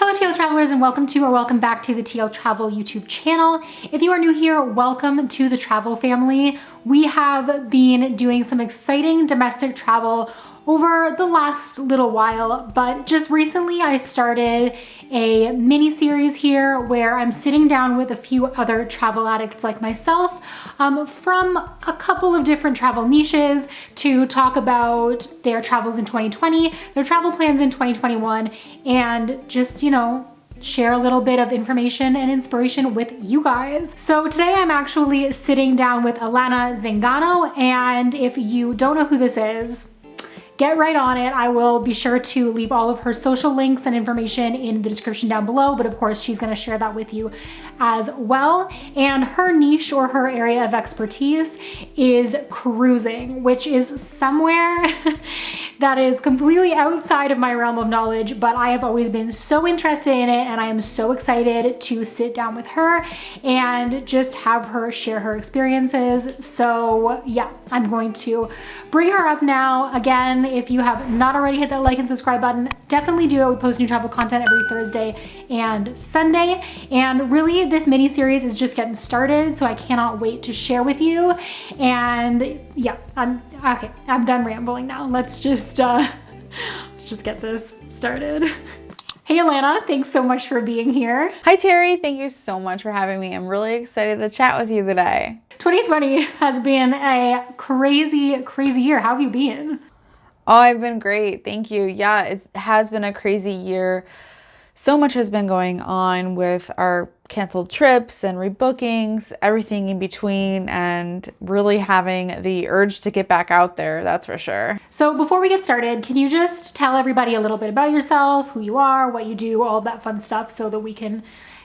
Hello TL Travelers and welcome back to the TL Travel YouTube channel. If you are new here, welcome to the travel family. We have been doing some exciting domestic travel over the last little while, but just recently I started a mini series here where I'm sitting down with a few other travel addicts like myself from a couple of different travel niches to talk about their travels in 2020, their travel plans in 2021, and just, share a little bit of information and inspiration with you guys. So today I'm actually sitting down with Alanna Zingano, and if you don't know who this is, get right on it. I will be sure to leave all of her social links and information in the description down below, but of course she's going to share that with you as well. And her niche or her area of expertise is cruising, which is somewhere that is completely outside of my realm of knowledge, but I have always been so interested in it, and I am so excited to sit down with her and just have her share her experiences. So yeah, I'm going to bring her up now. Again, if you have not already hit that like and subscribe button, definitely do it. We post new travel content every Thursday and Sunday. And really this mini series is just getting started, so I cannot wait to share with you. And yeah, I'm done rambling now. Let's just get this started. Hey Alanna, thanks so much for being here. Hi Terry, thank you so much for having me. I'm really excited to chat with you today. 2020 has been a crazy, crazy year. How have you been? Oh, I've been great. Thank you. Yeah, it has been a crazy year. So much has been going on with our canceled trips and rebookings, everything in between, and really having the urge to get back out there, that's for sure. So before we get started, can you just tell everybody a little bit about yourself, who you are, what you do, all that fun stuff, so that we can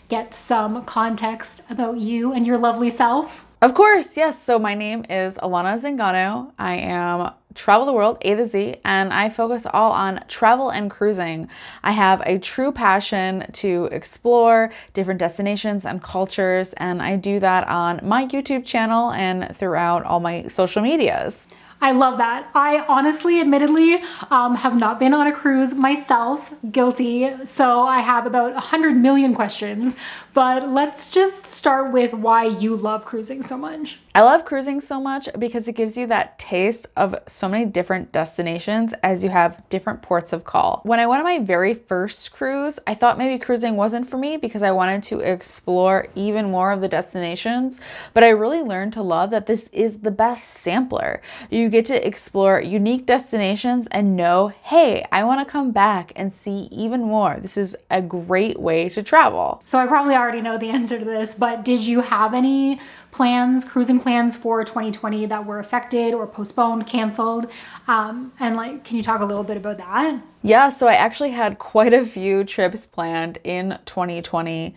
get some context about you and your lovely self? Of course, yes. So my name is Alanna Zingano. I travel the world A to Z, and I focus all on travel and cruising. I have a true passion to explore different destinations and cultures, and I do that on my YouTube channel and throughout all my social medias. I love that. I honestly, admittedly, have not been on a cruise myself, guilty. So I have about 100 million questions, but let's just start with why you love cruising so much. I love cruising so much because it gives you that taste of so many different destinations as you have different ports of call. When I went on my very first cruise, I thought maybe cruising wasn't for me because I wanted to explore even more of the destinations, but I really learned to love that this is the best sampler. You get to explore unique destinations and know, hey, I want to come back and see even more. This is a great way to travel. So I probably already know the answer to this, but did you have any cruising plans for 2020 that were affected or postponed, canceled? And can you talk a little bit about that? Yeah, so I actually had quite a few trips planned in 2020.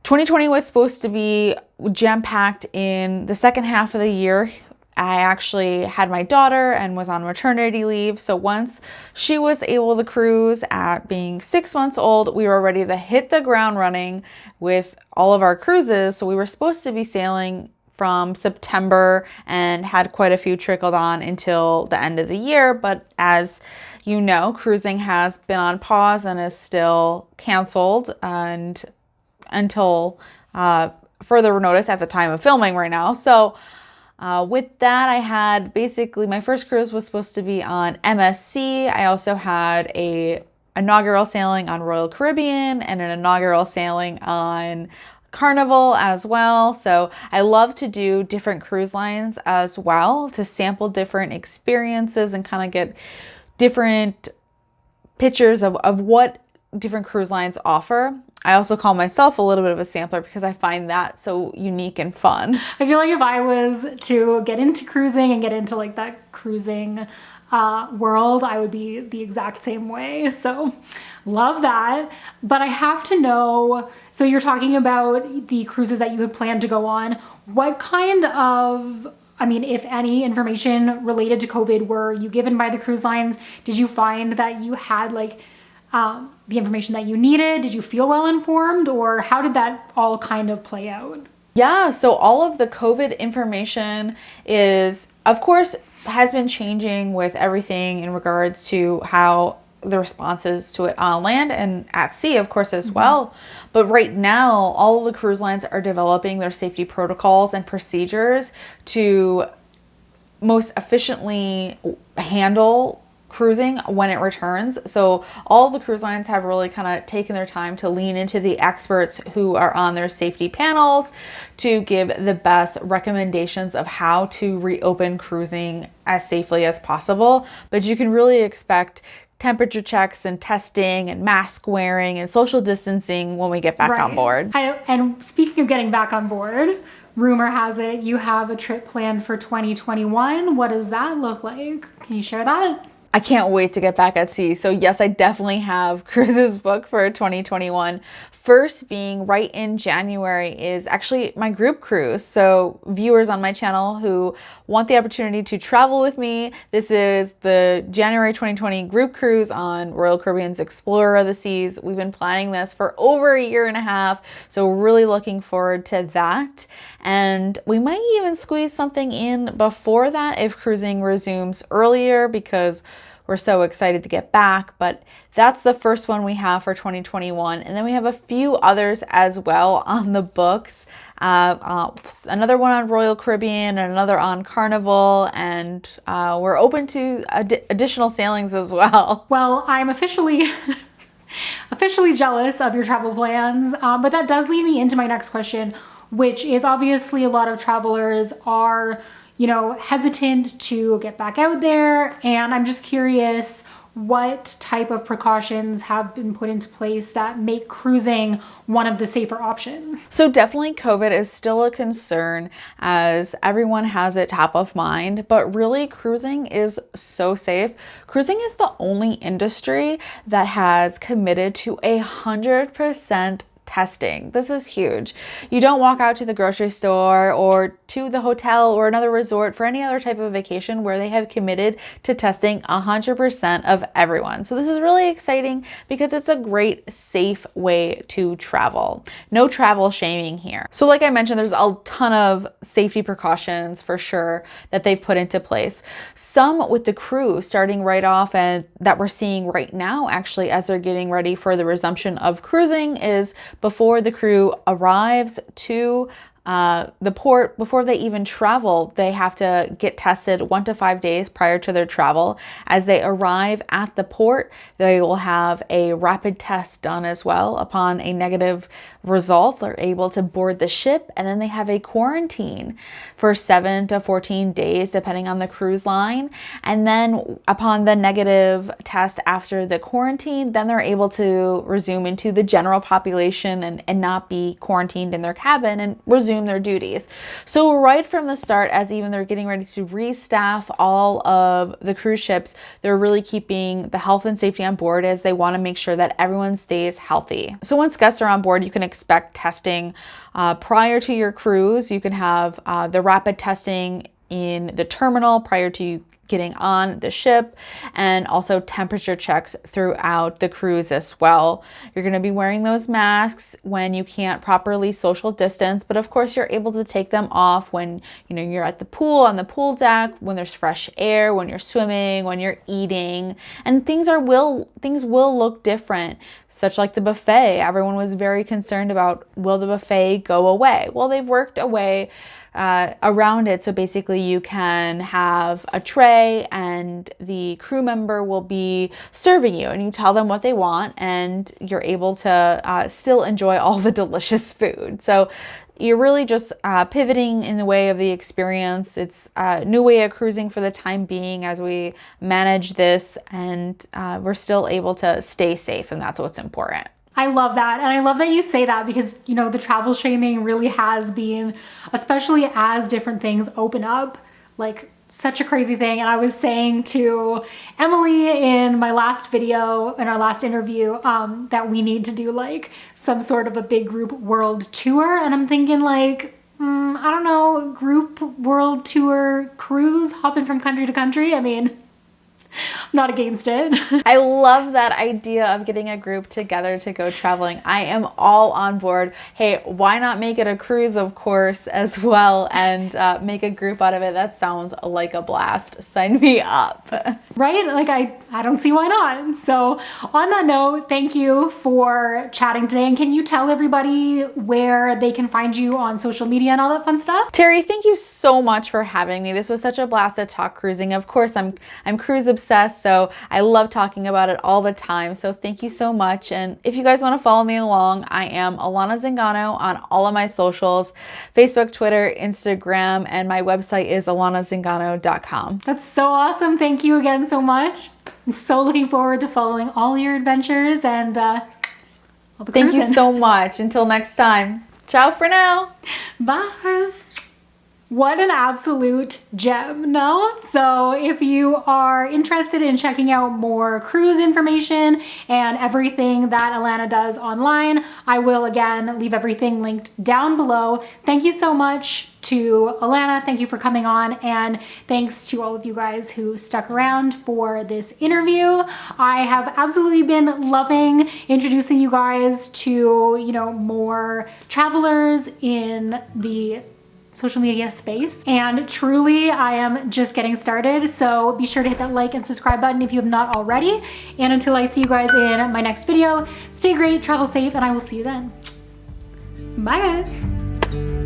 2020 was supposed to be jam-packed in the second half of the year. I actually had my daughter and was on maternity leave. So once she was able to cruise at being 6 months old, we were ready to hit the ground running with all of our cruises. So we were supposed to be sailing from September and had quite a few trickled on until the end of the year. But as you know, cruising has been on pause and is still canceled and until further notice at the time of filming right now. So with that, I had basically my first cruise was supposed to be on MSC. I also had a inaugural sailing on Royal Caribbean and an inaugural sailing on Carnival as well. So I love to do different cruise lines as well to sample different experiences and kind of get different pictures of what different cruise lines offer. I also call myself a little bit of a sampler because I find that so unique and fun. I feel like if I was to get into cruising and get into that cruising world, I would be the exact same way. So love that. But I have to know, so you're talking about the cruises that you had planned to go on. What kind of, if any information related to COVID were you given by the cruise lines? Did you find that you had the information that you needed? Did you feel well informed, or how did that all kind of play out? Yeah, so all of the COVID information is, of course, has been changing with everything in regards to how the responses to it on land and at sea, of course, as well. But right now, all of the cruise lines are developing their safety protocols and procedures to most efficiently handle cruising when it returns. So all the cruise lines have really kind of taken their time to lean into the experts who are on their safety panels to give the best recommendations of how to reopen cruising as safely as possible. But you can really expect temperature checks and testing and mask wearing and social distancing when we get back on board. And speaking of getting back on board, rumor has it you have a trip planned for 2021. What does that look like? Can you share that? I can't wait to get back at sea. So yes, I definitely have cruises booked for 2021. First being right in January is actually my group cruise. So viewers on my channel who want the opportunity to travel with me, this is the January 2020 group cruise on Royal Caribbean's Explorer of the Seas. We've been planning this for over a year and a half. So really looking forward to that. And we might even squeeze something in before that if cruising resumes earlier, because we're so excited to get back. But that's the first one we have for 2021. And then we have a few others as well on the books. Another one on Royal Caribbean and another on Carnival. And we're open to additional sailings as well. Well, I'm officially jealous of your travel plans. But that does lead me into my next question, which is obviously a lot of travelers are hesitant to get back out there. And I'm just curious what type of precautions have been put into place that make cruising one of the safer options. So definitely COVID is still a concern as everyone has it top of mind, but really cruising is so safe. Cruising is the only industry that has committed to 100% testing. This is huge. You don't walk out to the grocery store or to the hotel or another resort for any other type of vacation where they have committed to testing 100% of everyone. So this is really exciting because it's a great, safe way to travel. No travel shaming here. So like I mentioned, there's a ton of safety precautions for sure that they've put into place. Some with the crew starting right off, and that we're seeing right now actually as they're getting ready for the resumption of cruising, is before the crew arrives to the port, before they even travel, they have to get tested 1 to 5 days prior to their travel. As they arrive at the port, they will have a rapid test done as well. Upon a negative result, they're able to board the ship, and then they have a quarantine for 7 to 14 days, depending on the cruise line. And then upon the negative test after the quarantine, then they're able to resume into the general population and not be quarantined in their cabin and resume their duties. So right from the start, as even they're getting ready to restaff all of the cruise ships, they're really keeping the health and safety on board as they want to make sure that everyone stays healthy. So once guests are on board, you can expect testing prior to your cruise. You can have the rapid testing in the terminal prior to getting on the ship, and also temperature checks throughout the cruise as well. You're going to be wearing those masks when you can't properly social distance, but of course you're able to take them off when you're at the pool, on the pool deck, when there's fresh air, when you're swimming, when you're eating, and things will look different. Such like the buffet, everyone was very concerned about, will the buffet go away? Well, they've worked away around it. So basically you can have a tray and the crew member will be serving you, and you tell them what they want, and you're able to still enjoy all the delicious food. So you're really just pivoting in the way of the experience. It's a new way of cruising for the time being as we manage this, and we're still able to stay safe, and that's what's important. I love that. And I love that you say that because, the travel shaming really has been, especially as different things open up, like such a crazy thing. And I was saying to Emily in my last video, in our last interview, that we need to do like some sort of a big group world tour. And I'm thinking like, I don't know, group world tour cruise, hopping from country to country. I mean, not against it. I love that idea of getting a group together to go traveling. I am all on board. Hey, why not make it a cruise, of course, as well, and make a group out of it? That sounds like a blast. Sign me up. Right? Like I don't see why not. So on that note, thank you for chatting today. And can you tell everybody where they can find you on social media and all that fun stuff? Terry, thank you so much for having me. This was such a blast to talk cruising. Of course, I'm cruise obsessed, so I love talking about it all the time. So thank you so much. And if you guys want to follow me along, I am Alanna Zingano on all of my socials, Facebook, Twitter, Instagram, and my website is alannazingano.com. That's so awesome. Thank you again so much. I'm so looking forward to following all your adventures, and I'll be Thank cruising. you so much. Until next time. Ciao for now. Bye. What an absolute gem, no? So if you are interested in checking out more cruise information and everything that Alanna does online, I will again leave everything linked down below. Thank you so much to Alanna. Thank you for coming on, and thanks to all of you guys who stuck around for this interview. I have absolutely been loving introducing you guys to, you know, more travelers in the social media space, and truly I am just getting started. So be sure to hit that like and subscribe button if you have not already, and until I see you guys in my next video, stay great, travel safe, and I will see you then. Bye guys.